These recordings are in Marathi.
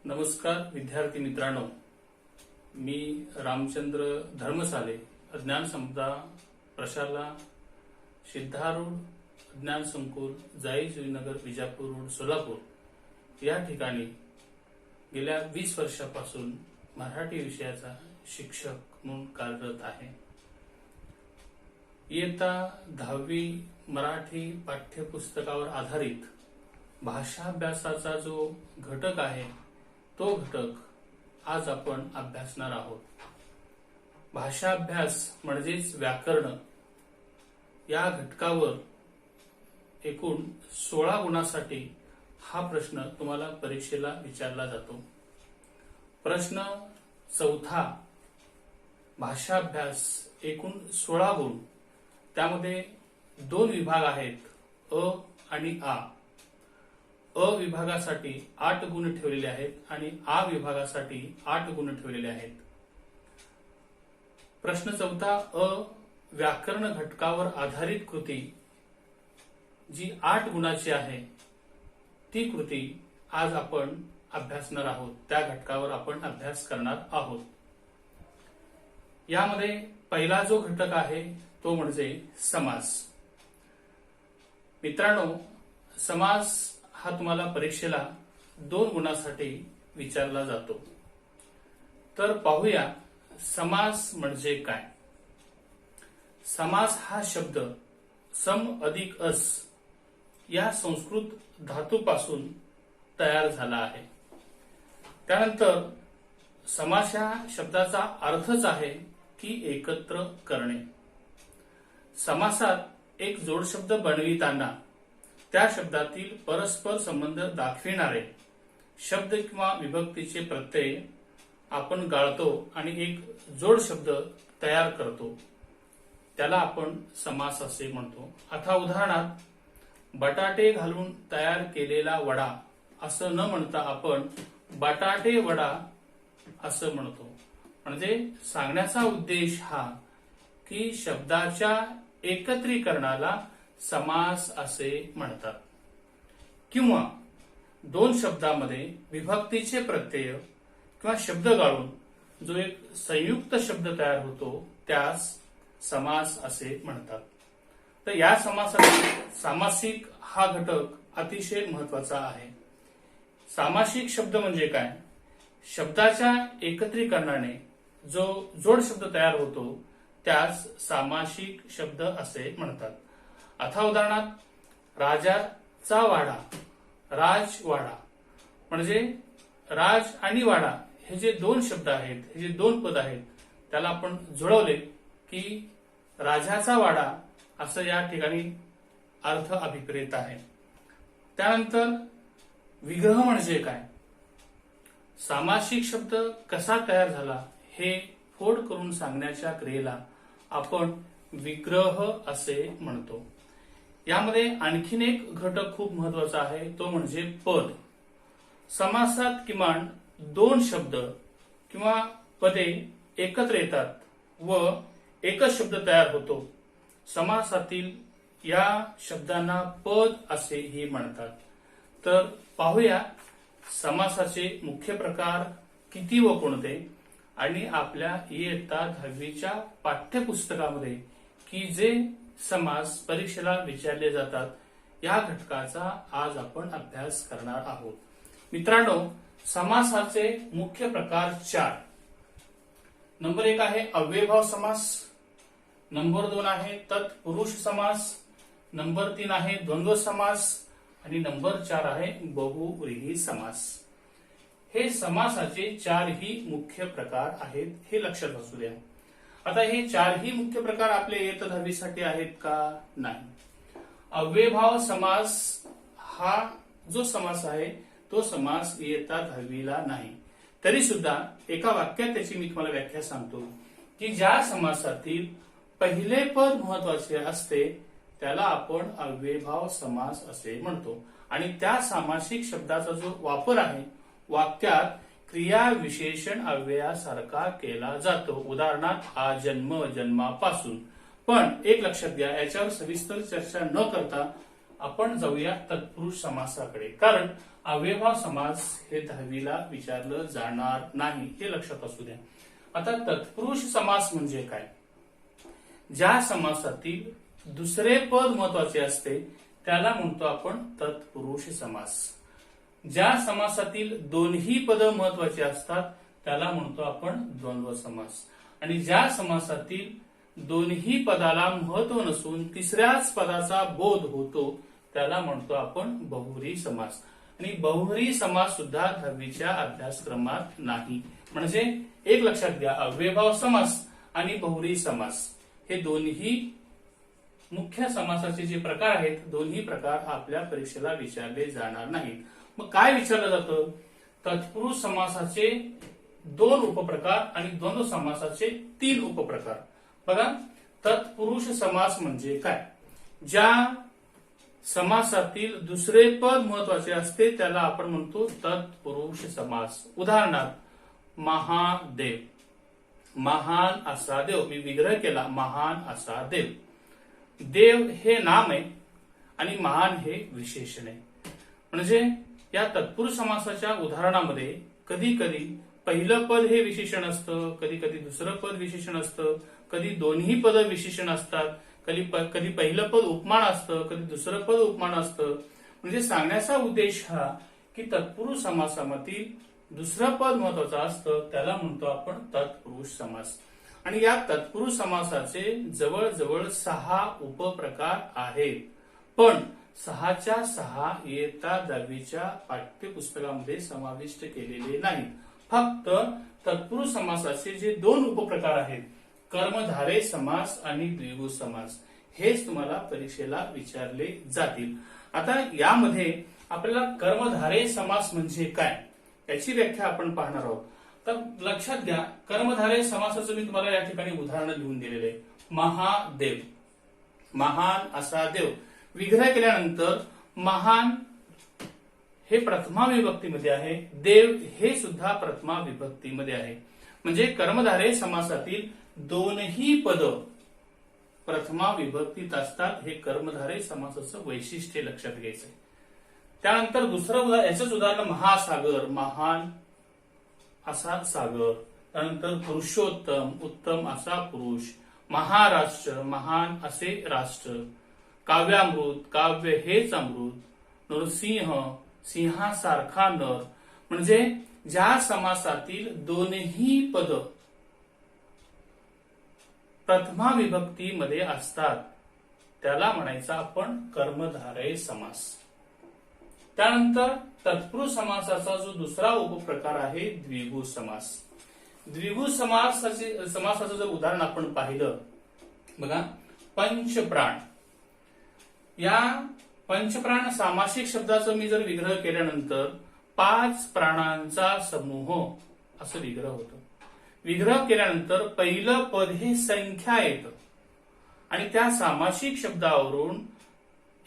नमस्कार विद्यार्थी मित्रांनो, मी रामचंद्र धर्मसाले, अज्ञान संपदा प्रशाला, सिद्धारूढ ज्ञान संकुल, जाई जुईनगर, विजापूर रोड, सोलापूर या ठिकाणी गेल्या 20 वर्षापासून मराठी विषयाचा शिक्षक म्हणून कार्यरत आहे. इयत्ता 10वी मराठी पाठ्यपुस्तकावर आधारित भाषाभ्यासाचा जो घटक आहे तो घटक आज आपण अभ्यासणार आहोत. भाषाभ्यास म्हणजेच व्याकरण या घटकावर एकूण 16 गुणांसाठी हा प्रश्न तुम्हाला परीक्षेला विचारला जातो. प्रश्न चौथा, भाषाभ्यास एकूण 16 गुण, त्यामध्ये 2 विभाग आहेत, अ आणि आ. अ विभागासाठी 8 गुण ठेवलेले आहेत आणि आ विभागासाठी 8 गुण ठेवलेले आहेत. प्रश्न चौथा, अ व्याकरण घटकावर आधारित कृती जी 8 गुणाची आहे ती कृती आज आपण अभ्यासणार आहोत. त्या घटकावर आपण अभ्यास करणार आहोत. यामध्ये पहिला जो घटक आहे तो म्हणजे समास. मित्रांनो, समास हा तुम्हाला परीक्षेला 2 गुणांसाठी विचारला जातो. तर पाहूया समास म्हणजे काय. समास हा शब्द सम अधिक अस या संस्कृत धातूपासून तयार झाला आहे. त्यानंतर समास या शब्दाचा अर्थच आहे की एकत्र करणे. समासात एक जोडशब्द बनविताना त्या शब्दातील परस्पर संबंध दाखविणारे शब्द किंवा विभक्तीचे प्रत्यय आपण गाळतो आणि एक जोड शब्द तयार करतो, त्याला आपण समास असे म्हणतो. आता उदाहरणार्थ, बटाटे घालून तयार केलेला वडा असं न म्हणता आपण बटाटे वडा असं म्हणतो. म्हणजे सांगण्याचा उद्देश हा की शब्दाच्या एकत्रीकरणाला समास असे म्हणतात. किंवा 2 शब्दामध्ये विभक्तीचे प्रत्यय किंवा शब्द गाळून जो एक संयुक्त शब्द तयार होतो त्यास समास असे म्हणतात. तर या समासात सामासिक हा घटक अतिशय महत्वाचा आहे. सामासिक शब्द म्हणजे काय? शब्दाच्या एकत्रीकरणाने जो जोड शब्द तयार होतो त्यास सामासिक शब्द असे म्हणतात. आता उदाहरणार्थ, राजाचा वाडा, राजवाडा, म्हणजे राज आणि वाडा हे जे 2 शब्द आहेत, हे जे 2 पद आहेत, त्याला आपण जुळवले की राजाचा वाडा असं या ठिकाणी अर्थ अभिप्रेत आहे. त्यानंतर विग्रह म्हणजे काय? सामासिक शब्द कसा तयार झाला हे फोड करून सांगण्याच्या क्रियेला आपण विग्रह असे म्हणतो. यामध्ये आणखीन एक घटक खूप महत्वाचा आहे, तो म्हणजे पद. समासात किमान 2 शब्द किंवा पदे एकत्र येतात व एकच शब्द तयार होतो. समासातील या शब्दांना पद असेही म्हणतात. तर पाहूया समासाचे मुख्य प्रकार किती व कोणते, आणि आपल्या इयत्ता 10वीच्या पाठ्यपुस्तकामध्ये की जे समास परीक्षेला विचारले जातात या घटकाचा आज आपण अभ्यास करणार आहोत. मित्रांनो, समासाचे मुख्य प्रकार 4. नंबर 1 आहे अव्ययभाव समास, नंबर 2 आहे तत्पुरुष समास, नंबर 3 आहे द्वंद्व समास आणि नंबर 4 आहे बहुव्रीही समास. हे समासाचे 4ही मुख्य प्रकार आहेत, हे लक्षात असू द्या. आता हे 4ही मुख्य प्रकार आपल्या इयत्ता 10वी साठी आहेत का? नाही. अव्ययभाव समास हा जो समास आहे तो समास इयत्ता 10वीला नाही. तरी सुद्धा एका वाक्यात त्याची मी तुम्हाला व्याख्या सांगतो की ज्या समासातील पहिले पद महत्वाचे असते त्याला आपण अव्ययभाव समास असे म्हणतो. आणि त्या सामासिक शब्दाचा जो वापर आहे वाक्यात क्रिया विशेषण अव्ययासारखा केला जातो. उदाहरणार्थ, हा जन्म, जन्मापासून. पण एक लक्षात घ्या, याच्यावर सविस्तर चर्चा न करता आपण जाऊया तत्पुरुष समासाकडे. कारण अव्ययभाव समास हे 10वीला विचारलं जाणार नाही, हे लक्षात असू द्या. आता तत्पुरुष समास म्हणजे काय? ज्या समासातील दुसरे पद महत्वाचे असते त्याला म्हणतो आपण तत्पुरुष समास. ज्या समासातील दोन्ही पद महत्वाची असतात त्याला म्हणतो आपण द्वंद्व समास. आणि ज्या समासातील दोन्ही पदाला महत्व नसून तिसऱ्याच पदाचा बोध होतो त्याला म्हणतो आपण बहुव्रीही समास. आणि बहुव्रीही समास सुद्धा 10वीच्या अभ्यासक्रमात नाही. म्हणजे एक लक्षात घ्या, अव्ययभाव समास आणि बहुव्रीही समास हे दोन्ही मुख्य समासाचे जे प्रकार आहेत, दोन्ही प्रकार आपल्या परीक्षेला विचारले जाणार नाहीत. मग काय विचारलं जातं? तत्पुरुष समासाचे 2 उपप्रकार आणि द्वंद्व समासाचे 3 उपप्रकार. बघा, तत्पुरुष समास म्हणजे काय? ज्या समासातील दुसरे पद महत्वाचे असते त्याला आपण म्हणतो तत्पुरुष समास. उदाहरणार्थ महादेव, महान असा देव. मी विग्रह केला, महान असा देव. देव हे नाम आहे आणि महान हे विशेषण आहे. म्हणजे या तत्पुरुष समासाच्या उदाहरणामध्ये कधी कधी पहिलं पद हे विशेषण असतं, कधी कधी दुसरं पद विशेषण असतं, कधी दोन्ही पद विशेषण असतात, कधी पहिलं पद उपमान असतं, कधी दुसरं पद उपमान असतं. म्हणजे सांगण्याचा उद्देश हा की तत्पुरुष समासामधील दुसरं पद महत्वाचं असतं त्याला म्हणतो आपण तत्पुरुष समास. आणि या तत्पुरुष समासाचे जवळजवळ 6 उपप्रकार आहेत. पण 6च्या 6 इयत्ता 10वीच्या पाठ्यपुस्तकामध्ये समाविष्ट केलेले नाहीत. फक्त तत्पुरुष समासाचे जे 2 उपप्रकार आहेत, कर्मधारय समास आणि द्विगु समास, हेच तुम्हाला परीक्षेला विचारले जातील. आता यामध्ये आपल्याला कर्मधारय समास म्हणजे काय याची व्याख्या आपण पाहणार आहोत. तर लक्षात घ्या, कर्मधारय समासाचं मी तुम्हाला या ठिकाणी उदाहरण लिहून दिलेले आहे. महादेव, महान असा देव. विग्रह केल्यानंतर महान हे प्रथमा विभक्तीमध्ये आहे, देव हे सुद्धा प्रथमा विभक्तीमध्ये आहे. म्हणजे कर्मधारय समासातील दोन्ही पद प्रथमा विभक्तीत असतात. हे कर्मधारय समासाचं वैशिष्ट्य लक्षात घ्यायचं. त्यानंतर दुसरं याचंच उदाहरण महासागर, महान असा सागर. त्यानंतर पुरुषोत्तम, उत्तम असा पुरुष. महाराष्ट्र, महान असे राष्ट्र. काव्यामृत, काव्य हेच अमृत. नरसिंह, सिंहासारखा नर. म्हणजे ज्या समासातील दोन्ही पद प्रथमा विभक्तीमध्ये असतात त्याला म्हणायचं आपण कर्मधारय समास. त्यानंतर तत्पुरुष समासाचा जो दुसरा उपप्रकार आहे द्विगु समास. द्विगु समासाचं जर उदाहरण आपण पाहिलं, बघा, पंचप्राण. या पंचप्राण सामासिक शब्दाचं मी जर विग्रह केल्यानंतर 5 प्राणांचा समूह असं विग्रह होतं. विग्रह केल्यानंतर पहिलं पद हे संख्या येतं आणि त्या सामासिक शब्दावरून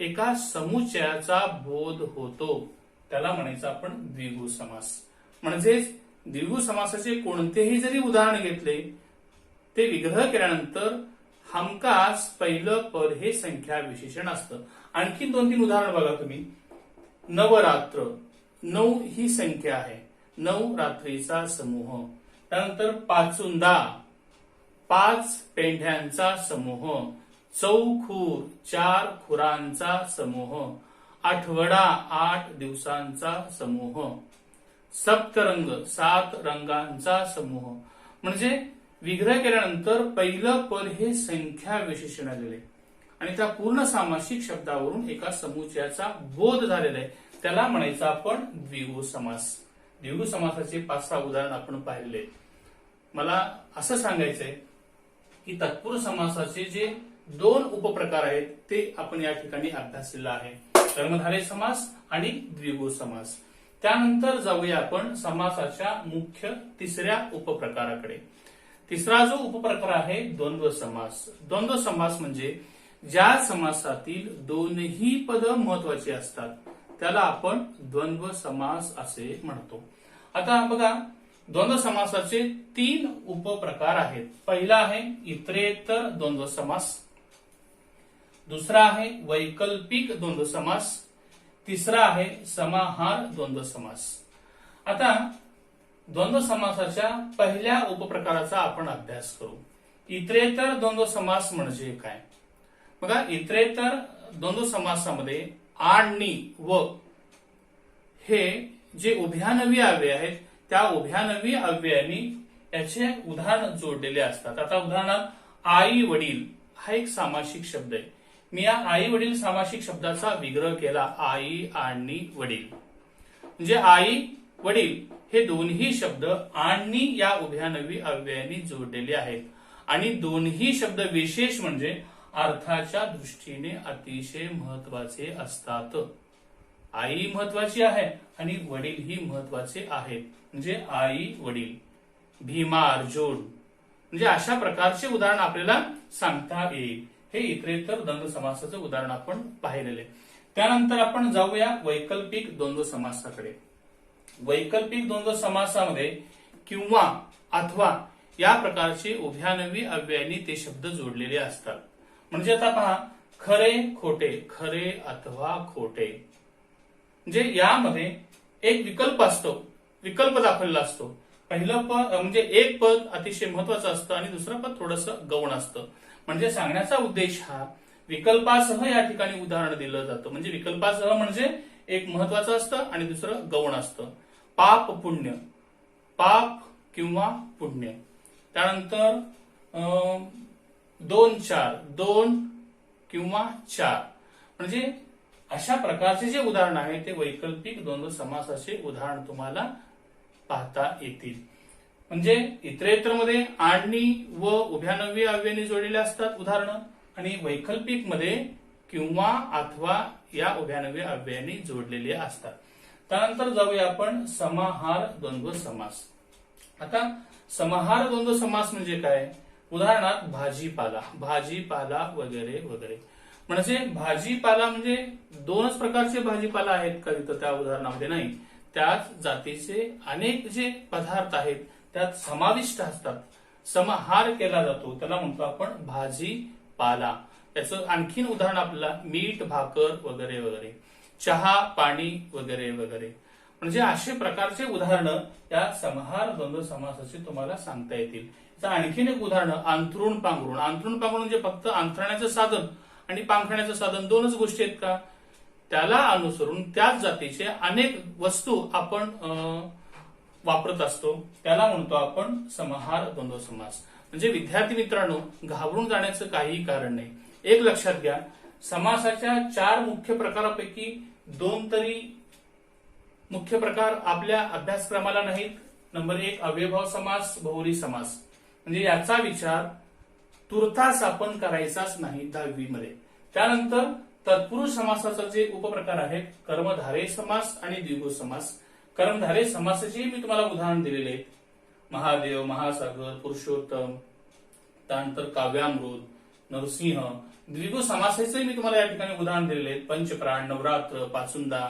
एका समुच्चयाचा बोध होतो त्याला म्हणायचं आपण द्विगु समास. म्हणजेच द्विगु समासाचे कोणतेही जरी उदाहरण घेतले ते विग्रह केल्यानंतर हमखास पहिलं पद हे संख्या विशेषण असतं. आणखी 2-3 उदाहरण बघा तुम्ही. नवरात्र, 9 ही संख्या आहे, 9 रात्रीचा समूह. त्यानंतर पाचुंदा, 5 पेंढ्यांचा समूह. चौखूर, 4 खुरांचा समूह. आठवडा, 8 दिवसांचा समूह. सप्तरंग, 7 रंगांचा समूह. म्हणजे विग्रह केल्यानंतर पहिलं पद हे संख्या विशेषण आलेले आणि त्या पूर्ण सामासिक शब्दावरून एका समुच्चयाचा बोध झालेला आहे त्याला म्हणायचं आपण द्विगु समास. द्विगु समासाचे 5-6 उदाहरण आपण पाहिले. मला असं सांगायचंय की तत्पुरुष समासाचे जे 2 उपप्रकार आहेत ते आपण या ठिकाणी अभ्यासलेला आहे, कर्मधारय समास आणि द्विगु समास. त्यानंतर जाऊया आपण समासाच्या मुख्य 3ऱ्या उपप्रकाराकडे. तिसरा जो उपप्रकार आहे द्वंद्व समास. द्वंद्व समास म्हणजे ज्या समासातील दोन्ही पद महत्वाची असतात त्याला आपण द्वंद्व समास असे म्हणतो. आता बघा, द्वंद्व समासाचे 3 उपप्रकार आहेत. पहिला आहे इतरेतर द्वंद्व समास, दुसरा आहे वैकल्पिक द्वंद्व समास, तिसरा आहे समाहार द्वंद्व समास. आता द्वंद्व समासाच्या पहिल्या उपप्रकाराचा आपण अभ्यास करू. इतरेतर द्वंद्व समास म्हणजे काय? बघा, इतरेतर द्वंद्व समासामध्ये आणि व हे जे उभयानवी अव्यय आहेत त्या उभयानवी अव्ययांनी याचे उदाहरण जोडलेले असतात. आता उदाहरणार्थ आई वडील हा एक सामासिक शब्द आहे. मी या आई वडील सामासिक शब्दाचा विग्रह केला, आई आणि वडील. म्हणजे आई वडील हे दोन्ही शब्द आणि या उभयानवी अव्ययांनी जोडलेले आहेत आणि दोन्ही शब्द विशेष म्हणजे अर्थाच्या दृष्टीने अतिशय महत्वाचे असतात. आई महत्वाची आहे आणि वडील ही महत्वाचे आहेत. म्हणजे आई वडील, भीमा अर्जुन, म्हणजे अशा प्रकारचे उदाहरण आपल्याला सांगता येईल. हे इतरेतर द्वंद्व समासाचं उदाहरण आपण पाहिलेले. त्यानंतर आपण जाऊया वैकल्पिक द्वंद्व समासाकडे. वैकल्पिक द्वंद्व समासामध्ये किंवा अथवा या प्रकारचे उभयानवी अव्ययांनी ते शब्द जोडलेले असतात. म्हणजे आता पहा, खरे खोटे, खरे अथवा खोटे, म्हणजे यामध्ये एक विकल्प असतो, विकल्प दाखवलेला असतो. पहिलं पद म्हणजे एक पद अतिशय महत्वाचं असतं आणि दुसरं पद थोडंसं गौण असतं. म्हणजे सांगण्याचा उद्देश हा विकल्पासह या ठिकाणी उदाहरण दिलं जातं. म्हणजे विकल्पासह म्हणजे एक महत्वाचं असतं आणि दुसरं गौण असतं. पाप पुण्य, पाप किंवा पुण्य. त्यानंतर 2-4, 2 किंवा 4, म्हणजे अशा प्रकारचे जे उदाहरण आहे ते वैकल्पिक द्वंद्व समासाचे उदाहरण तुम्हाला पाहता येतील. म्हणजे इतरेतर मध्ये आणि व उभयानवी अव्ययांनी जोडलेले असतात उदाहरणं आणि वैकल्पिक मध्ये किंवा अथवा या उभयानवी अव्ययांनी जोडलेले असतात. त्यानंतर जाऊया आपण समाहार द्वंद्व समास. आता समाहार द्वंद्व समास म्हणजे काय? उदाहरणार्थ भाजीपाला, भाजीपाला वगैरे वगैरे. म्हणजे भाजीपाला म्हणजे दोनच प्रकारचे भाजीपाला आहेत का तिथं त्या उदाहरणामध्ये? नाही, त्याच जातीचे अनेक जे पदार्थ आहेत त्यात समाविष्ट असतात. समाहार केला जातो त्याला म्हणतो आपण भाजीपाला. त्याचं आणखीन उदाहरण आपल्याला मीठ, भाकर वगैरे वगैरे, चहा, पाणी वगैरे वगैरे. म्हणजे असे प्रकारचे उदाहरणं या समाहार द्वंद्व समासाचे तुम्हाला सांगता येतील. आणखीन एक उदाहरण अंथरुण पांघरुण. अंथरुण पांघरुण म्हणजे फक्त अंथरण्याचं साधन आणि पांघरण्याचं साधन दोनच गोष्टी आहेत का? त्याला अनुसरून त्याच जातीचे अनेक वस्तू आपण वापरत असतो. त्याला म्हणतो आपण समाहार द्वंद्व समास. म्हणजे विद्यार्थी मित्रांनो, घाबरून जाण्याचं काहीही कारण नाही. एक लक्षात घ्या, समासाच्या 4 मुख्य प्रकारापैकी 2 तरी मुख्य प्रकार आपल्या अभ्यासक्रमाला नाहीत. नंबर 1 अव्ययभाव समास, बहुव्रीही समास. म्हणजे याचा विचार तुर्तास आपण करायचाच नाही 10वी मध्ये. त्यानंतर तत्पुरुष समासाचा जे उपप्रकार आहेत कर्मधारय समास आणि द्विगु समास. कर्मधारय समासाचे मी तुम्हाला उदाहरण दिलेले आहेत. महादेव, महासागर, पुरुषोत्तम, त्यानंतर काव्यामृत, नरसिंह. द्विगु समासाचे मी तुम्हाला या ठिकाणी उदाहरण दिलेले आहेत. पंचप्राण, नवरात्र, पाचुंदा,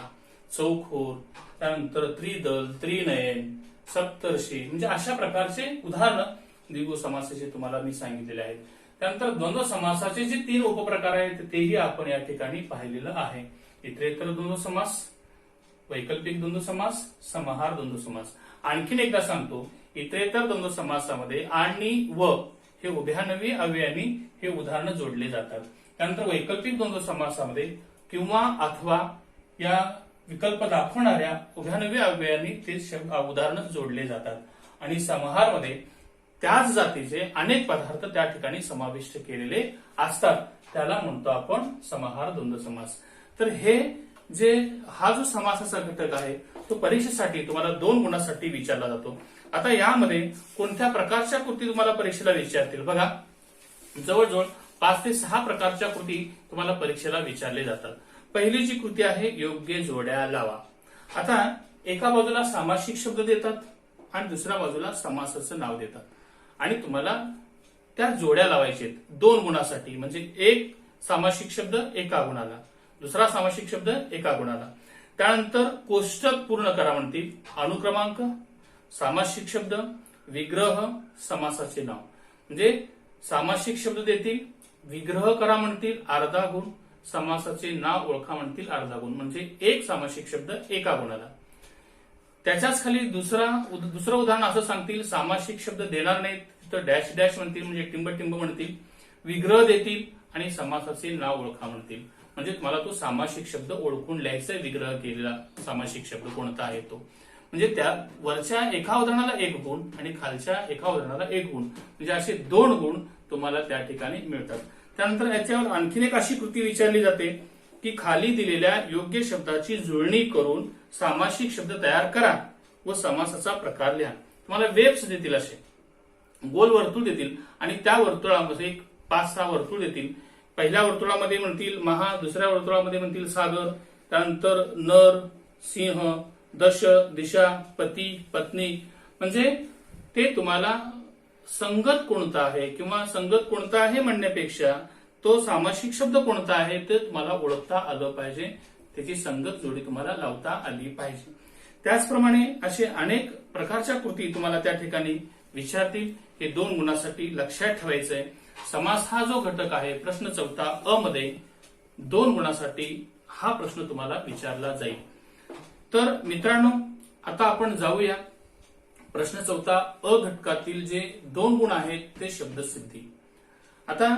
चौखोर, त्यानंतर त्रिदल, त्रिनयन, सप्तर्षी. म्हणजे अशा प्रकारचे उदाहरण द्विगु समासाचे तुम्हाला मी सांगितलेले आहेत. त्यानंतर द्वंद्व समासाचे जे 3 उपप्रकार आहेत तेही आपण या ठिकाणी पाहिलेलं आहे. इतरेतर द्वंद्व समास, वैकल्पिक द्वंद्व समास, समाहार द्वंद्व समास. आणखीन एकदा सांगतो, इतरेतर द्वंद्व समासामध्ये आणि व हे उभयानवी अव्ययांनी हे उदाहरण जोडले जातात. त्यानंतर वैकल्पिक द्वंद्व समासामध्ये किंवा अथवा या विकल्प दाखवणाऱ्या उभयानवी अव्ययांनी ते उदाहरण जोडले जातात. आणि समाहारमध्ये त्याच जातीचे अनेक पदार्थ त्या ठिकाणी समाविष्ट केलेले असतात. त्याला म्हणतो आपण समाहार द्वंद्व समास. तर हे जे हा जो समासाचा घटक आहे तो परीक्षेसाठी तुम्हाला 2 गुणांसाठी विचारला जातो. आता यामध्ये कोणत्या प्रकारच्या कृती तुम्हाला परीक्षेला विचारतील? बघा, जवळजवळ 5 ते 6 प्रकारच्या कृती तुम्हाला परीक्षेला विचारले जातात. पहिली जी कृती आहे योग्य जोड्या लावा. आता एका बाजूला सामासिक शब्द देतात आणि दुसऱ्या बाजूला समासाचं नाव देतात आणि तुम्हाला त्या जोड्या लावायचे 2 गुणासाठी. म्हणजे एक सामासिक शब्द एका गुणाला, दुसरा सामासिक शब्द एका गुणाला. त्यानंतर कोष्टक पूर्ण करा म्हणतील. अनुक्रमांक, सामासिक शब्द, विग्रह, समासाचे नाव. म्हणजे सामासिक शब्द देतील, विग्रह करा म्हणतील अर्धा गुण, समासाचे नाव ओळखा म्हणतील अर्धा गुण, म्हणजे एक सामासिक शब्द एका गुणाला. त्याच्याच खाली दुसरं उदाहरण असं सांगतील, सामासिक शब्द देणार नाहीत तर डॅश डॅश म्हणतील, म्हणजे टिंब टिंब म्हणतील, विग्रह देतील आणि समासाचे नाव ओळखा म्हणतील. म्हणजे तुम्हाला तो सामासिक शब्द ओळखून लिहायचा, विग्रह केलेला सामासिक शब्द कोणता आहे तो. म्हणजे त्या वरच्या एका उदाहरणाला 1 गुण आणि खालच्या एका उदाहरणाला 1 गुण, म्हणजे असे 2 गुण तुम्हाला त्या ठिकाणी मिळतात. त्यानंतर याच्यावर आणखीन एक अशी कृती विचारली जाते की खाली दिलेल्या योग्य शब्दाची जुळणी करून सामासिक शब्द तयार करा व समासाचा प्रकार लिहा. तुम्हाला वेब्स देतील, असे गोल वर्तुळ देतील आणि त्या वर्तुळामध्ये 5-6 वर्तुळ देतील. पहिल्या वर्तुळामध्ये म्हणतील महा, दुसऱ्या वर्तुळामध्ये म्हणतील सागर, त्यानंतर नर, सिंह, दश, दिशा, पती, पत्नी. म्हणजे ते तुम्हाला संगत कोणता आहे किंवा संगत कोणता आहे म्हणण्यापेक्षा तो सामासिक शब्द कोणता आहे ते तुम्हाला ओळखता आलं पाहिजे, त्याची संगत जोडी तुम्हाला लावता आली पाहिजे. त्याचप्रमाणे असे अनेक प्रकारच्या कृती तुम्हाला त्या ठिकाणी विचारतील. हे 2 गुणासाठी लक्षात ठेवायचंय. समास हा जो घटक आहे प्रश्न 4 अ मध्ये 2 गुणासाठी हा प्रश्न तुम्हाला विचारला जाईल. तर मित्रांनो, आता आपण जाऊया प्रश्न 4 अ घटकातील जे 2 गुण आहेत ते शब्दसिद्धी. आता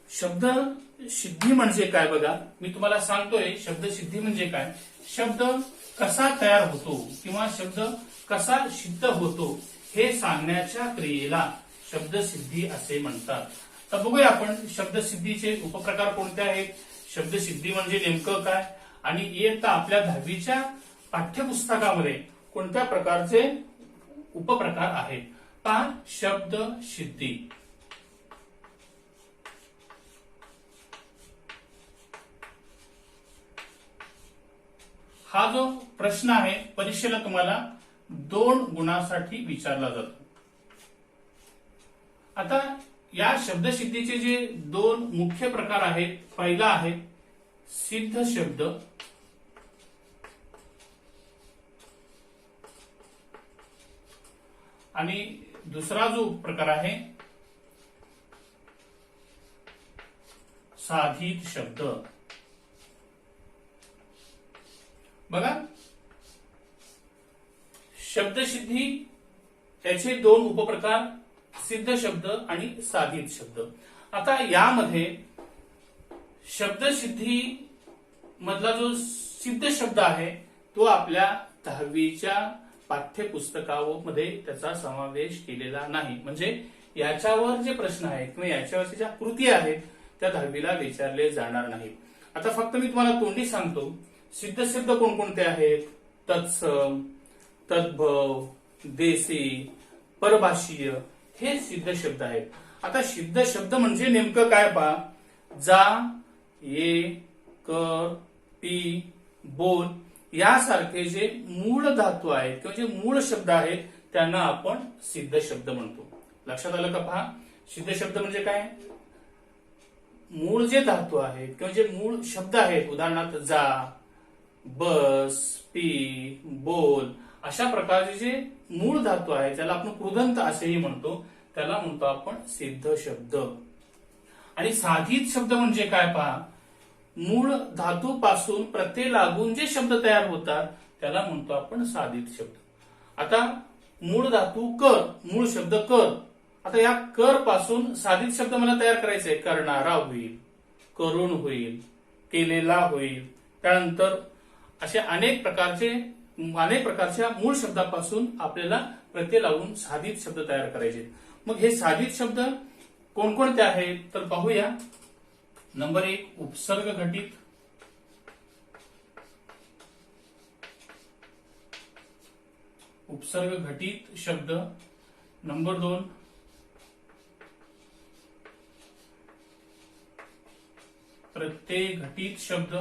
शब्दसिद्धी म्हणजे काय बघा, मी तुम्हाला सांगतोय शब्दसिद्धी म्हणजे काय. शब्द कसा तयार होतो किंवा शब्द कसा सिद्ध होतो हे सांगण्याच्या क्रियेला शब्दसिद्धी असे म्हणतात. तर बघूया आपण शब्दसिद्धीचे उपप्रकार कोणते आहेत, शब्दसिद्धी म्हणजे नेमकं काय, आणि इयत्ता आपल्या 10वीच्या पाठ्यपुस्तकामध्ये कोणत्या प्रकारचे उपप्रकार आहेत. पहा, शब्दसिद्धी. हा जो प्रश्न आहे परीक्षेला तुम्हाला 2 गुणासाठी विचारला जातो. आता या शब्दसिद्धीचे जे 2 मुख्य प्रकार आहेत, पहिला आहे सिद्ध शब्द आणि दुसरा जो प्रकार आहे साधित शब्द. बघा, शब्दसिद्धी याचे 2 उपप्रकार सिद्ध शब्द आणि साधित शब्द. आता यामध्ये शब्दसिद्धी मधला जो सिद्ध शब्द आहे तो आपल्या 10वीच्या पाठ्यपुस्तकामध्ये त्याचा समावेश केलेला नाही. म्हणजे याच्यावर जे प्रश्न आहेत किंवा याच्यावरच्या ज्या कृती आहेत त्या 10वीला विचारले जाणार नाहीत. आता फक्त मी तुम्हाला तोंडी सांगतो, सिद्ध शब्द कोणकोणते आहेत. तत्सम, तद्भव, देसी, परभाषीय हे सिद्ध शब्द आहेत. आता सिद्ध शब्द म्हणजे नेमकं काय पहा. जा, ये, कर, पी, बोल यासारखे जे मूळ धातू आहेत किंवा जे मूळ शब्द आहेत त्यांना आपण सिद्ध शब्द म्हणतो. लक्षात आलं का? पहा, सिद्ध शब्द म्हणजे काय, मूळ जे धातू आहेत किंवा जे मूळ शब्द आहेत, उदाहरणार्थ जा, बस, पी, बोल, अशा प्रकारचे जे मूळ धातू आहेत त्याला आपण कृदंत असेही म्हणतो, त्याला म्हणतो आपण सिद्ध शब्द. आणि साधित शब्द म्हणजे काय पहा, मूळ धातूपासून प्रत्यय लागून जे शब्द तयार होतात त्याला म्हणतो आपण साधित शब्द. आता मूळ धातू कर, मूळ शब्द कर. आता या कर पासून साधित शब्द मला तयार करायचे, करणारा होईल, करून होईल, केलेला होईल. त्यानंतर असे अनेक प्रकारच्या मूळ शब्दापासून आपल्याला प्रत्यय लावून साधित शब्द तयार करायचे. मग हे साधित शब्द कोणकोणते आहेत तर पाहूया. नंबर 1 उपसर्ग घटित. उपसर्ग घटित शब्द. नंबर 2 प्रत्यय घटित शब्द.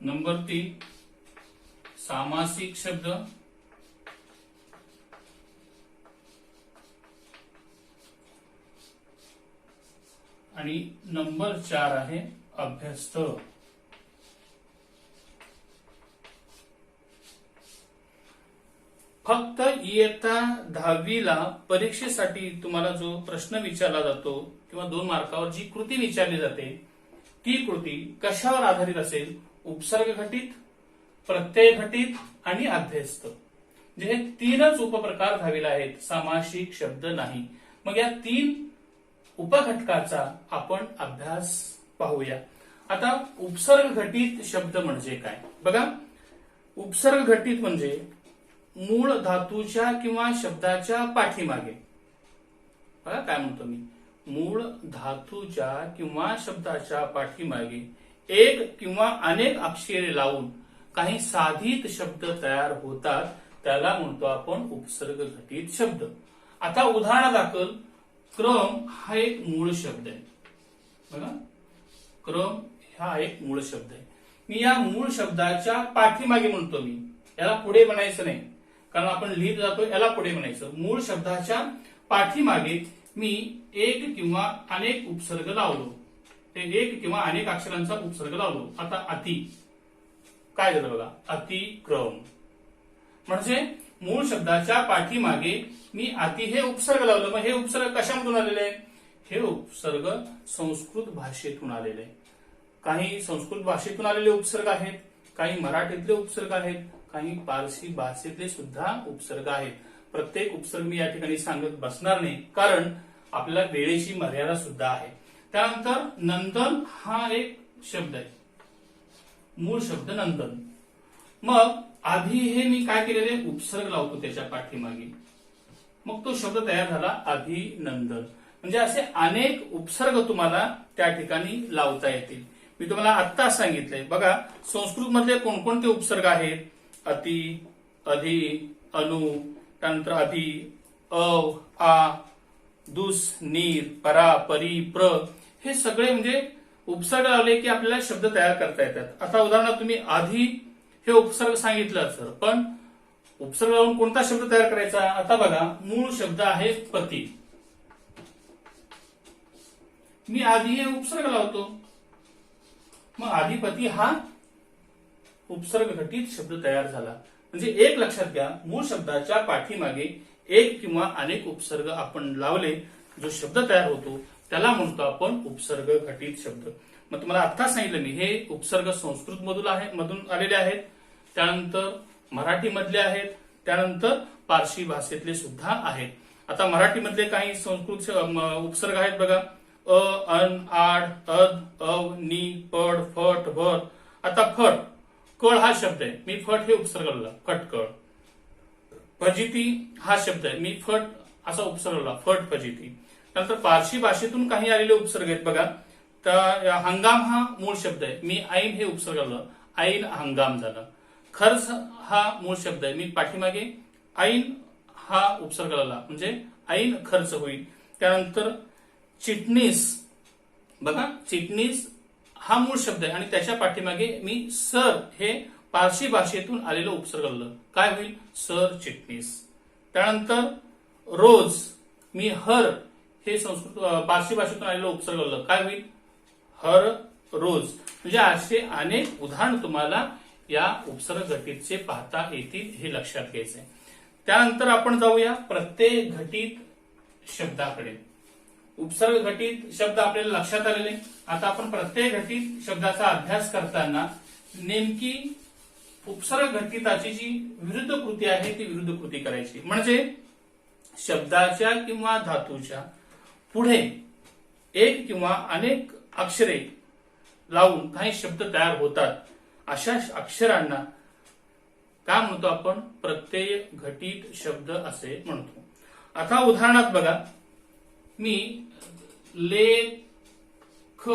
नंबर 3 सामासिक शब्द. आणि नंबर 4 आहे अभ्यस्त. फक्त इयत्ता 10वीला परीक्षेसाठी तुम्हाला जो प्रश्न विचारला जातो किंवा 2 मार्कावर जी कृती विचारली जाते ती कृती कशावर आधारित असेल? उपसर्ग घटित, प्रत्यय घटित आणि अध्यस्त. म्हणजे हे 3च उपप्रकार 10वीला आहेत, सामासिक शब्द नाही. मग या 3 उपघटकाचा आपण अभ्यास पाहूया. आता उपसर्ग घटित शब्द म्हणजे काय? बघा, उपसर्ग घटित म्हणजे मूळ धातूच्या किंवा शब्दाच्या पाठीमागे, बघा काय म्हणतो मी, मूळ धातूच्या किंवा शब्दाच्या पाठीमागे एक किंवा अनेक अक्षरे लावून काही साधित शब्द तयार होतात, त्याला म्हणतो आपण उपसर्ग घटित शब्द. आता उदाहरणादाखल क्रम हा एक मूळ शब्द आहे. बघा, क्रम हा एक मूळ शब्द आहे. मी या मूळ शब्दाच्या पाठीमागे म्हणतो, मी याला पुढे म्हणायचं नाही, कारण आपण लिहित जातो, याला पुढे म्हणायचं. मूळ शब्दाच्या पाठीमागे मी एक किंवा अनेक उपसर्ग लावलो, एक किंवा अनेक अक्षरांचा उपसर्ग लावलो. आता अति काय झालं बघा, अतिक्रम म्हणजे मूळ शब्दाच्या पाठीमागे मी अति हे उपसर्ग लावलं. मग हे उपसर्ग कशामधून आलेले आहे? हे उपसर्ग संस्कृत भाषेतून आलेले आहे. काही संस्कृत भाषेतून आलेले उपसर्ग आहेत, काही मराठीतले उपसर्ग आहेत, काही पारसी भाषेतले सुद्धा उपसर्ग आहेत. प्रत्येक उपसर्ग मी या ठिकाणी सांगत बसणार नाही, कारण आपल्याला वेळेची मर्यादा सुद्धा आहे. त्यानंतर नंदन हा एक शब्द आहे, मूळ शब्द नंदन. मग आधी हे मी काय केलेले, उपसर्ग लावतो त्याच्या पाठीमागे, मग तो शब्द तयार झाला अभिनंदन. म्हणजे असे अनेक उपसर्ग तुम्हाला त्या ठिकाणी लावता येतील. मी तुम्हाला आत्ता सांगितलंय. बघा, संस्कृत मधले कोणकोणते उपसर्ग आहेत? अति, अधि, अनु, त्यानंतर अभि, अव, आ, दुस, नीर, परा, परी, प्र, हे सगळे म्हणजे उपसर्ग लावले की आपल्याला शब्द तयार करता येतात. आता उदाहरणार्थ तुम्ही आधी हे उपसर्ग सांगितलं सर, पण उपसर्ग लावून कोणता शब्द तयार करायचा? आता बघा, मूळ शब्द आहे पती, मी आधी हे उपसर्ग लावतो, मग अधिपती हा उपसर्ग घटित शब्द तयार झाला. म्हणजे एक लक्षात घ्या, मूळ शब्दाच्या पाठीमागे एक किंवा अनेक उपसर्ग आपण लावले, जो शब्द तयार होतो त्याला म्हणतो आपण उपसर्ग घटित शब्द. मग तुम्हाला आता सांगितलं मी, हे उपसर्ग संस्कृत मधून आलेले आहेत, त्यानंतर मराठी मधले आहेत, त्यानंतर पारशी भाषेतले सुद्धा आहेत. आता मराठी मधले काही संस्कृत उपसर्ग आहेत बघा, अ, अन, आड, अद, अव, नी, पड, फट, भर. आता फट, कळ हा शब्द आहे, मी फट हे उपसर्ग लावला, फटकळ. फजिती हा शब्द आहे, मी फट असा उपसर्ग लावला, फट फजिती. नंतर पारशी भाषेतून काही आलेले उपसर्ग आहेत बघा. तर हंगाम हा मूळ शब्द आहे, मी ऐन हे उपसर्ग लावलं, ऐन हंगाम झालं. खर्च हा मूळ शब्द आहे, मी पाठीमागे ऐन हा उपसर्ग लावला, म्हणजे ऐन खर्च होईल. त्यानंतर चिटणीस, बघा, चिटणीस हा मूळ शब्द आहे आणि त्याच्या पाठीमागे मी सर हे पारशी भाषेतून आलेलं उपसर्ग लावलं, काय होईल? सर चिटणीस. त्यानंतर रोज, मी हर हे संस्कृत पारसी भाषेतून आलेलं उपसर्ग लावलं, काय होईल? हर रोज. म्हणजे असे अनेक उदाहरण तुम्हाला या उपसर्ग घटितचे पाहता येतील, हे लक्षात घ्यायचंय. त्यानंतर आपण जाऊया प्रत्यय घटित शब्दाकडे. उपसर्ग घटित शब्द आपल्याला लक्षात आलेले. आता आपण प्रत्यय घटित शब्दाचा अभ्यास करताना नेमकी उपसर्ग घटिताची जी विरुद्ध कृती आहे ती विरुद्ध कृती करायची. म्हणजे शब्दाच्या किंवा धातूच्या पुढे एक किंवा अनेक अक्षरे लावून काही शब्द तयार होतात, अशा अक्षरांना काय म्हणतो आपण? प्रत्यय घटित शब्द असे म्हणतो. आता उदाहरणात बघा, मी लेख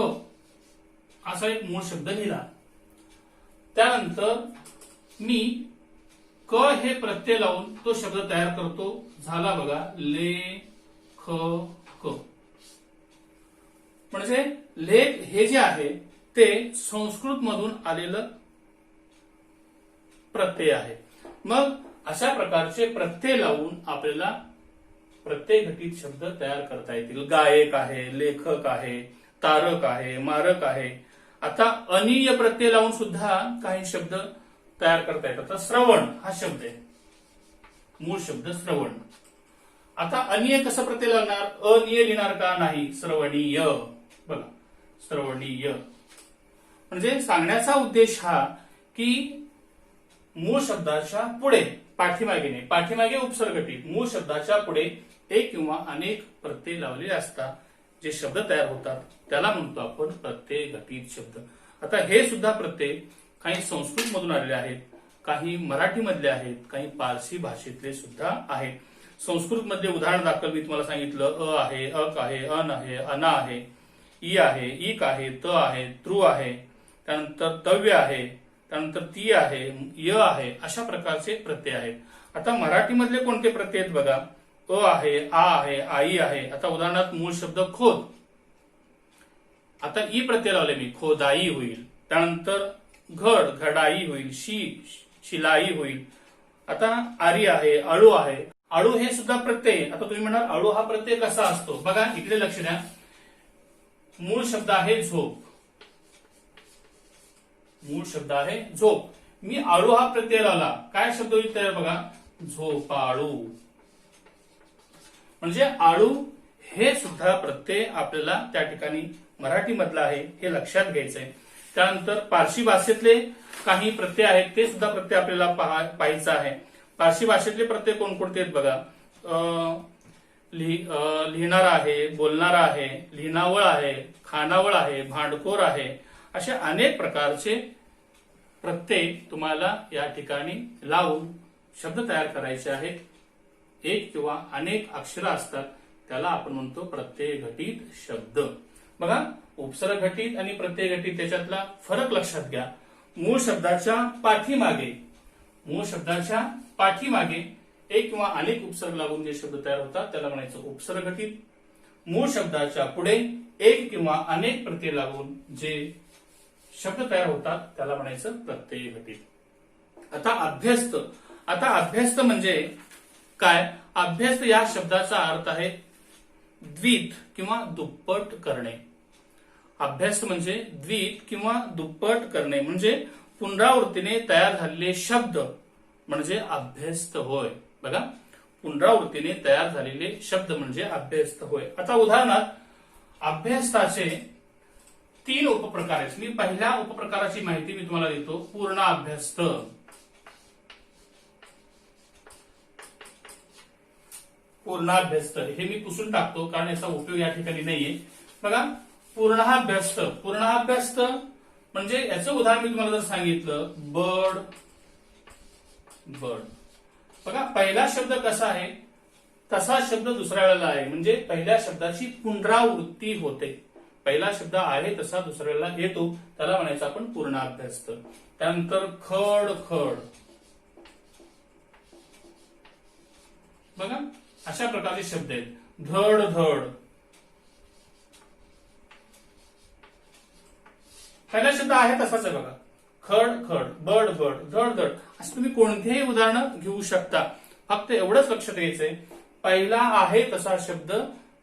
असा एक मूळ शब्द लिहिला, त्यानंतर मी क हे प्रत्यय लावून तो शब्द तयार करतो, झाला बघा लेख क. म्हणजे लेख हे जे आहे ते संस्कृत मधून आलेलं प्रत्यय आहे. मग अशा प्रकारचे प्रत्यय लावून आपल्याला प्रत्यय घटित शब्द तयार करता येतील. गायक आहे, लेखक आहे, तारक आहे, मारक आहे. आता अनीय प्रत्यय लावून सुद्धा काही शब्द तयार करता येतात. श्रवण हा शब्द आहे, मूळ शब्द श्रवण. आता अनिय कसं प्रत्यय लावणार? अनिय लिहिणार का? नाही, श्रवणीय. बघा, श्रवणीय. म्हणजे सांगण्याचा उद्देश हा की मूळ शब्दाच्या पुढे, पाठीमागे नाही, पाठीमागे उपसर्गटीत, मूळ शब्दाच्या पुढे एक किंवा अनेक प्रत्यय लावलेले असतात, जे शब्द तयार होतात त्याला म्हणतो आपण प्रत्यय घटित शब्द. आता हे सुद्धा प्रत्यय काही संस्कृत मधून आलेले आहेत, काही मराठी मधले आहेत, काही पारसी भाषेतले सुद्धा आहेत. संस्कृत मध्ये उदाहरण दाखल मी तुम्हाला सांगितलं, अ आहे, अक आहे, अन आहे, अना आहे, ई आहे, इक आहे, त आहे, तृ आहे, त्यानंतर तव्य आहे, त्यानंतर ती आहे, य आहे, अशा प्रकारचे प्रत्यय आहेत. आता मराठी मधले कोणते प्रत्यय आहेत बघा? अ आहे, आ आहे, आई आहे. आता उदाहरणार्थ मूळ शब्द खोद, आता ई प्रत्यय लावले मी, खोदाई होईल. त्यानंतर घड, घडाई होईल. शिलाई होईल. आता आरी आहे, अळू आहे. अळू हे सुद्धा प्रत्यय. आता तुम्ही म्हणाल अळू हा प्रत्यय कसा असतो? बघा इकडे लक्ष द्या. मूळ शब्द आहे झोप, मूळ शब्द आहे झोप. मी आळू हा प्रत्यय लावला, काय शब्द होईल तयार बघा? झोपाळू. म्हणजे आळू हे सुद्धा प्रत्यय आपल्याला त्या ठिकाणी मराठी मधला आहे, हे लक्षात घ्यायचंय. त्यानंतर पारशी भाषेतले काही प्रत्यय आहेत, ते सुद्धा प्रत्यय आपल्याला पाहायचं आहे. पारशी भाषेतले प्रत्यय कोणकोणते आहेत बघा? लिहिणारा आहे, बोलणारा आहे, लिहिणावळ आहे, खानावळ आहे, भांडखोर आहे, असे अनेक प्रकारचे प्रत्यय तुम्हाला या ठिकाणी लावून शब्द तयार करायचे आहेत. एक किंवा अनेक अक्षर असतात, त्याला आपण म्हणतो प्रत्यय घटित शब्द. बघा, उपसर्ग घटित आणि प्रत्यय घटित त्याच्यातला फरक लक्षात घ्या. मूळ शब्दाच्या पाठीमागे, मूळ शब्दाच्या पाठीमागे एक किंवा अनेक उपसर्ग लागून जे शब्द तयार होतात त्याला म्हणायचं उपसर्ग घटित. मूळ शब्दाच्या पुढे एक किंवा अनेक प्रत्यय लागून जे शब्द तयार होतात त्याला म्हणायचं प्रत्यय घटित. आता अभ्यस्त. आता अभ्यस्त म्हणजे काय? अभ्यस्त या शब्दाचा अर्थ आहे द्वित किंवा दुप्पट करणे. अभ्यस्त म्हणजे द्वित किंवा दुप्पट करणे, म्हणजे पुनरावृत्तीने तयार झालेले शब्द म्हणजे अभ्यस्त होय. बघा, पुनरावृत्तीने तयार झालेले शब्द म्हणजे अभ्यस्त होय. आता उदाहरणार्थ अभ्यस्ताचे 3 उपप्रकार आहेत. मी पहिल्या उपप्रकाराची माहिती मी तुम्हाला देतो. पूर्ण अभ्यस्त. पूर्णाभ्यस्त हे मी पुसून टाकतो कारण याचा उपयोग या ठिकाणी नाहीये. बघा, पूर्णाभ्यस्त. पूर्णाभ्यस्त म्हणजे याचं उदाहरण मी तुम्हाला जर सांगितलं, बर्ड, बर्ड. बघा, पहिला शब्द कसा आहे तसा शब्द दुसऱ्या वेळेला आहे, म्हणजे पहिल्या शब्दाची पुनरावृत्ती होते. पहिला शब्द आहे तसा दुसऱ्या वेळेला येतो, त्याला म्हणायचं आपण पूर्णाभ्यस्त. त्यानंतर खड, खड. बघा, अशा प्रकारचे शब्द आहेत. धड, धड. पहिला शब्द आहे तसाच आहे बघा. खड, खड, बड, बड, धड, धड. असं तुम्ही कोणतेही उदाहरण घेऊ शकता. फक्त एवढंच लक्षात घ्यायचंय, पहिला आहे तसा शब्द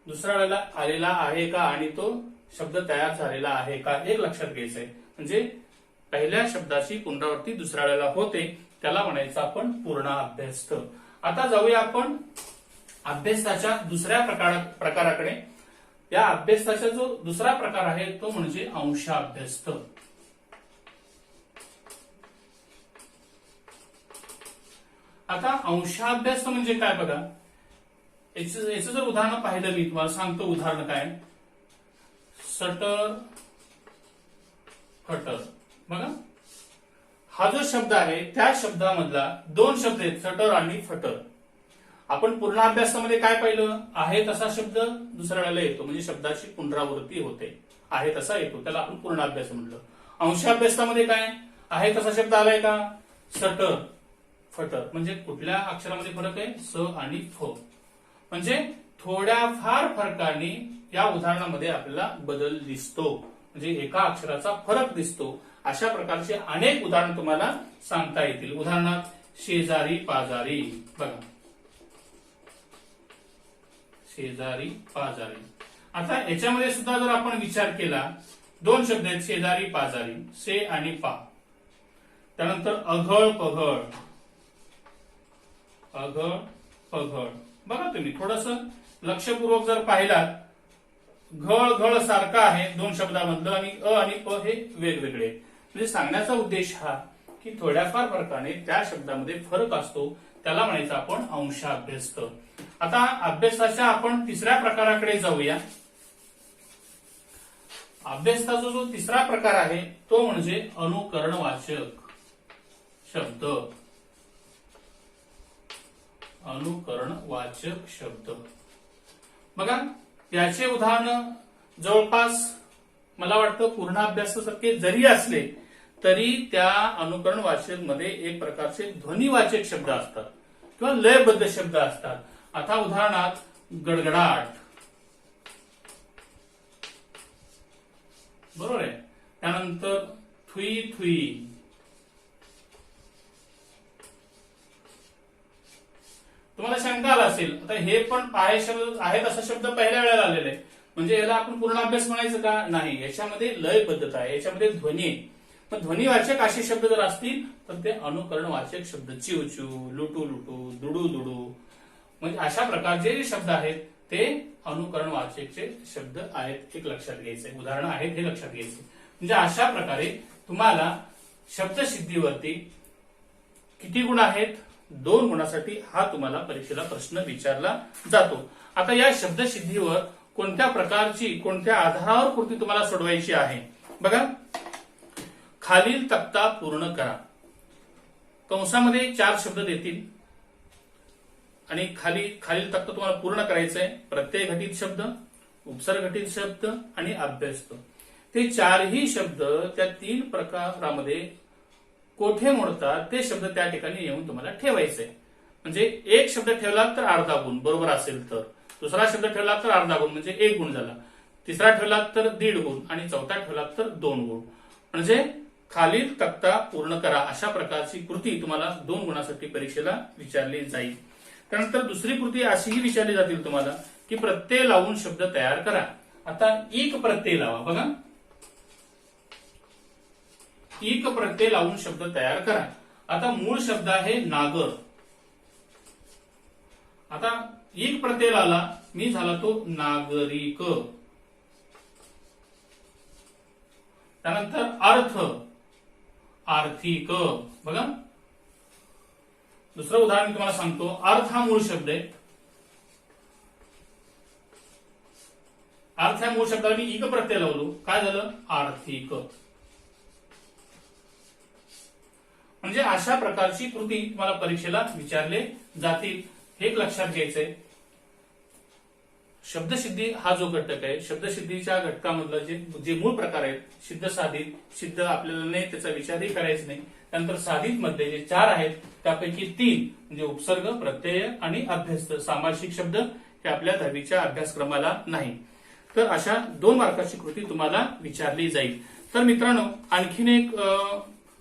दुसऱ्या वेळेला आलेला आहे का आणि तो शब्द तयार झालेला आहे का, एक लक्षात घ्यायचंय. म्हणजे पहिल्या शब्दाची पुनरावृत्ती दुसऱ्या वेळेला होते, त्याला म्हणायचं आपण पूर्ण अभ्यस्त. आता जाऊया आपण अभ्यासाच्या दुसऱ्या प्रकाराकडे. या अभ्यासाचा जो दुसरा प्रकार आहे तो म्हणजे अंशाभ्यस्त. आता अंशाभ्यस्त म्हणजे काय बघा, याचं जर उदाहरण पाहिलं मी तुम्हाला सांगतो. उदाहरण काय? सटर, फटर. बघा, हा जो शब्द आहे त्या शब्दामधला 2 शब्द आहेत, सटर आणि फटर. आपण पूर्ण अभ्यासामध्ये काय पाहिलं? आहे तसा शब्द दुसऱ्या वेळेला येतो, म्हणजे शब्दाची पुनरावृत्ती होते, आहे तसा येतो, त्याला आपण पूर्ण अभ्यास म्हटलं. अंशाभ्यासामध्ये काय? आहे तसा शब्द आलाय का? सटर, फटर. म्हणजे कुठल्या अक्षरामध्ये फरक आहे? स आणि फ. म्हणजे थोड्या फार फरकाने या उदाहरणामध्ये आपल्याला बदल दिसतो, म्हणजे एका अक्षराचा फरक दिसतो. अशा प्रकारचे अनेक उदाहरण तुम्हाला सांगता येतील. उदाहरणार्थ शेजारी, पाजारी. बघा, शेजारी, पाजारी. आता याच्यामध्ये सुद्धा जर आपण विचार केला, 2 शब्द आहेत, शेजारी, पाजारी, से आणि पा. त्यानंतर अघळ, पघळ. अघळ पघळ. बघा तुम्ही थोडस लक्षपूर्वक जर पाहिलात, घळ घळ सारखा आहे दोन शब्दामधलं आणि अ आणि प हे वेगवेगळे. म्हणजे सांगण्याचा उद्देश हा की थोड्याफार फरकाने त्या शब्दामध्ये फरक असतो, त्याला म्हणायचं आपण अंशाभ्यस्त. आता अभ्यासाच्या आपण तिसऱ्या प्रकाराकडे जाऊया. अभ्यासाचा जो तिसरा प्रकार आहे तो म्हणजे अनुकरणवाचक शब्द. अनुकरणवाचक शब्द. बघा याचे उदाहरण जवळपास मला वाटतं पूर्ण अभ्यासासारखे जरी असले तरी त्या अनुकरणवाचक मध्ये एक प्रकारचे ध्वनिवाचक शब्द असतात किंवा लयबद्ध शब्द असतात. आता उदाहरणार्थ गडगडाट, बरोबर आहे. त्यानंतर थुई थुई, तुम्हाला शंका आला असेल आता हे पण आहे शब्द आहेत असा शब्द पहिल्या वेळेला आलेला आहे, म्हणजे याला आपण पूर्ण अभ्यास म्हणायचं का? नाही, याच्यामध्ये लयबद्धता आहे, याच्यामध्ये ध्वनी आहे. पण ध्वनिवाचक असे शब्द जर असतील तर ते अनुकरणवाचक शब्द, चिव चिव, लुटू लुटू, दुडू दुडू, म्हणजे अशा प्रकारचे जे शब्द आहेत ते अनुकरणवाचकचे शब्द आहेत, एक लक्षात घ्यायचे. उदाहरणं आहेत हे लक्षात घ्यायचे. म्हणजे अशा प्रकारे तुम्हाला शब्दसिद्धीवरती किती गुण आहेत? 2 गुणासाठी हा तुम्हाला परीक्षेला प्रश्न विचारला जातो. आता या शब्दसिद्धीवर कोणत्या प्रकारची, कोणत्या आधारावर कृती तुम्हाला सोडवायची आहे? बघा, खालील तक्ता पूर्ण करा. कंसामध्ये 4 शब्द देतील आणि खालील तक्ता तुम्हाला पूर्ण करायचा आहे. प्रत्यय घटित शब्द, उपसर्ग घटित शब्द आणि अभ्यस्त. ते 4ही शब्द त्या 3 प्रकारामध्ये कोठे मोडतात ते शब्द त्या ठिकाणी येऊन तुम्हाला ठेवायचे. म्हणजे एक शब्द ठेवला तर अर्धा गुण बरोबर असेल तर, दुसरा शब्द ठेवला तर अर्धा गुण म्हणजे 1 गुण झाला, तिसरा ठेवला तर 1.5 गुण आणि चौथा ठेवला तर 2 गुण. म्हणजे खालील तक्ता पूर्ण करा अशा प्रकारची कृती तुम्हाला 2 गुणासाठी परीक्षेला विचारली जाईल. त्यानंतर दुसरी कृती अशीही विचारली जातील तुम्हाला की प्रत्यय लावून शब्द तयार करा. आता एक प्रत्यय लावा. बघा, एक प्रत्यय लावून शब्द तयार करा. आता मूळ शब्द आहे नागर. आता एक प्रत्यय लावला, मी झाला तो नागरिक. त्यानंतर अर्थ, आर्थिक. बघा, दुसरं उदाहरण तुम्हाला सांगतो. अर्थ हा मूळ शब्द आहे. अर्थ या मूळ शब्दाला मी एक प्रत्यय लावलो, काय झालं? आर्थिक. म्हणजे अशा प्रकारची कृती तुम्हाला परीक्षेला विचारले जातील, हे लक्षात घ्यायचंय. शब्दसिद्धी हा जो घटक आहे, शब्दसिद्धीच्या घटकामधला जे मूळ प्रकार आहेत, सिद्ध साधित. सिद्ध आपल्याला नाही त्याचा विचारही करायचा नाही. त्यानंतर साधित मध्ये जे 4 आहेत त्यापैकी 3 म्हणजे उपसर्ग, प्रत्यय आणि अभ्यस्त, सामासिक शब्द हे आपल्या 10वीच्या अभ्यासक्रमाला नाही. तर अशा 2 मार्काची कृती तुम्हाला विचारली जाईल. तर मित्रांनो, आणखीन एक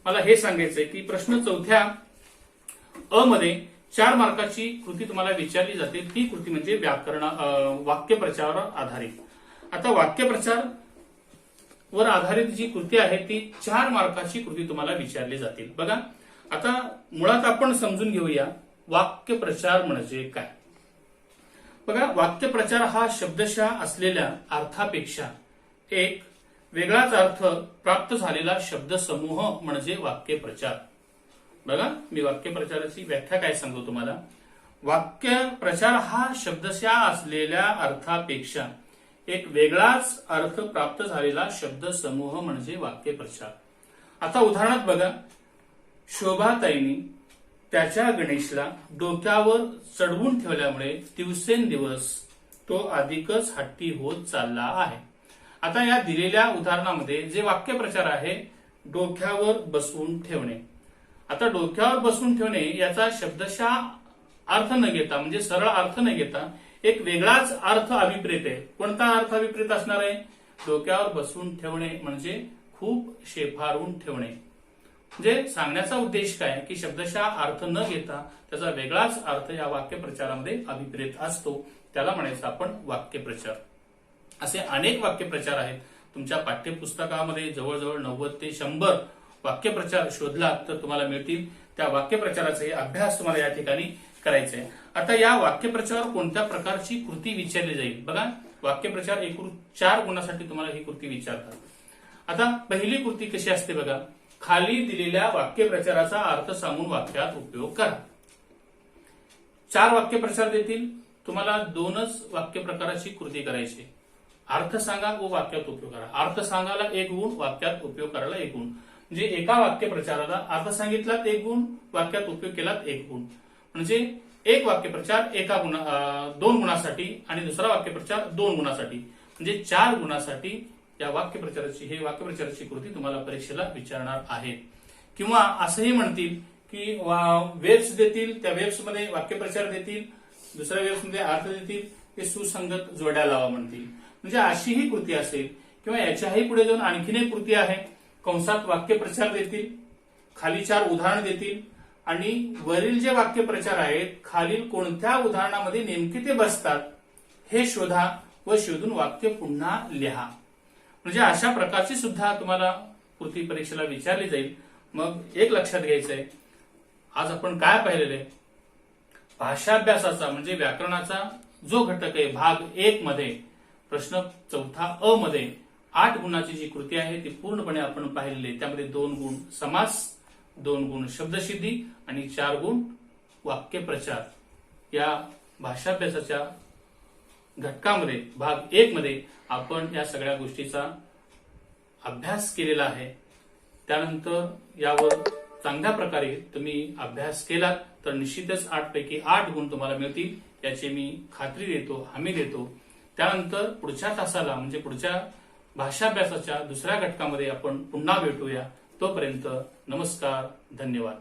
मला हे सांगायचंय की प्रश्न 4थ्या अ मध्ये 4 मार्काची कृती तुम्हाला विचारली जाते. ती कृती म्हणजे वाक्यप्रचारावर आधारित. आता वाक्यप्रचार वर आधारित जी कृती आहे ती 4 मार्काची कृती तुम्हाला विचारली जातील. बघा, आता मुळात आपण समजून घेऊया वाक्यप्रचार म्हणजे काय. बघा, वाक्यप्रचार हा शब्दशः असलेल्या अर्थापेक्षा एक वेगळाच अर्थ प्राप्त झालेला शब्दसमूह म्हणजे वाक्यप्रचार. बघा, मी वाक्यप्रचाराची व्याख्या काय सांगतो तुम्हाला. वाक्यप्रचार हा शब्दशः असलेल्या अर्थापेक्षा एक वेगळाच अर्थ प्राप्त झालेला शब्दसमूह म्हणजे वाक्यप्रचार. आता उदाहरणार्थ बघा, शोभाताईंनी त्याच्या गणेशला डोक्यावर चढवून ठेवल्यामुळे दिवसेंदिवस तो अधिकच हट्टी होत चालला आहे. आता या दिलेल्या उदाहरणामध्ये जे वाक्यप्रचार आहे, डोक्यावर बसवून ठेवणे. आता डोक्यावर बसवून ठेवणे याचा शब्दशः अर्थ न घेता, म्हणजे सरळ अर्थ न घेता एक वेगळाच अर्थ अभिप्रेत आहे. कोणता अर्थ अभिप्रेत असणार आहे? डोक्यावर बसवून ठेवणे म्हणजे खूप शेफारून ठेवणे. म्हणजे सांगण्याचा उद्देश काय की शब्दशः अर्थ न घेता त्याचा वेगळाच अर्थ या वाक्यप्रचारामध्ये अभिप्रेत असतो, त्याला म्हणायचं आपण वाक्यप्रचार. असे अनेक वाक्यप्रचार आहेत. तुमच्या पाठ्यपुस्तकामध्ये जवळजवळ 90 ते 100 वाक्यप्रचार शोधलात तर तुम्हाला मिळतील. त्या वाक्यप्रचाराचे अभ्यास तुम्हाला या ठिकाणी करायचंय. आता या वाक्यप्रचारावर कोणत्या प्रकारची कृती विचारली जाईल बघा. वाक्यप्रचार एकूण 4 गुणासाठी तुम्हाला ही कृती विचारतात. आता पहिली कृती कशी असते बघा. खाली दिलेल्या वाक्यप्रचाराचा अर्थ सांगून वाक्यात उपयोग करा. 4 वाक्यप्रचार देतील, तुम्हाला 2च वाक्यप्रकाराची कृती करायची. अर्थ सांगा व वाक्यात उपयोग करा. अर्थ सांगायला 1 गुण, वाक्यात उपयोग करायला 1 गुण. म्हणजे एका वाक्यप्रचाराला अर्थ सांगितलात 1 गुण, वाक्यात उपयोग केलात 1 गुण. म्हणजे एक वाक्यप्रचार 2 गुणासाठी आणि दुसरा वाक्यप्रचार 2 गुणासाठी, म्हणजे 4 गुणासाठी या वाक्यप्रचाराची कृती तुम्हाला परीक्षेला विचारणार आहेत. किंवा असंही म्हणतील की वेब्स देतील, त्या वेब्स मध्ये वाक्यप्रचार देतील, दुसऱ्या वेब्स मध्ये अर्थ देतील, ते सुसंगत जोड्या लावा म्हणतील. म्हणजे अशी ही कृती असेल. किंवा याच्याही पुढे जाऊन आणखीन एक कृती आहे. कंसात वाक्यप्रचार देतील, खाली 4 उदाहरण देतील आणि वरील जे वाक्यप्रचार आहेत खालील कोणत्या उदाहरणामध्ये नेमके ते बसतात हे शोधा व शोधून वाक्य पुन्हा लिहा. म्हणजे अशा प्रकारची सुद्धा तुम्हाला कृती परीक्षेला विचारली जाईल. मग एक लक्षात घ्यायचंय, आज आपण काय पाहिलेलं आहे, भाषाभ्यासाचा म्हणजे व्याकरणाचा जो घटक आहे भाग 1 मध्ये प्रश्न 4 अ मध्ये 8 गुणाची जी कृती आहे ती पूर्णपणे आपण पाहिलेली आहे. त्यामध्ये 2 गुण समास, 2 गुण शब्दसिद्धी आणि 4 गुण वाक्यप्रचार. या भाषाभ्यासाच्या घटकामध्ये भाग 1 मध्ये आपण या सगळ्या गोष्टीचा अभ्यास केलेला आहे. त्यानंतर यावर चांगल्या प्रकारे तुम्ही अभ्यास केलात तर निश्चितच 8 पैकी 8 गुण तुम्हाला मिळतील याची मी खात्री देतो, हमी देतो. त्यानंतर पुढच्या तासाला म्हणजे पुढच्या भाषाभ्यासाच्या दुसऱ्या घटकामध्ये आपण पुन्हा भेटूया. तोपर्यंत नमस्कार, धन्यवाद.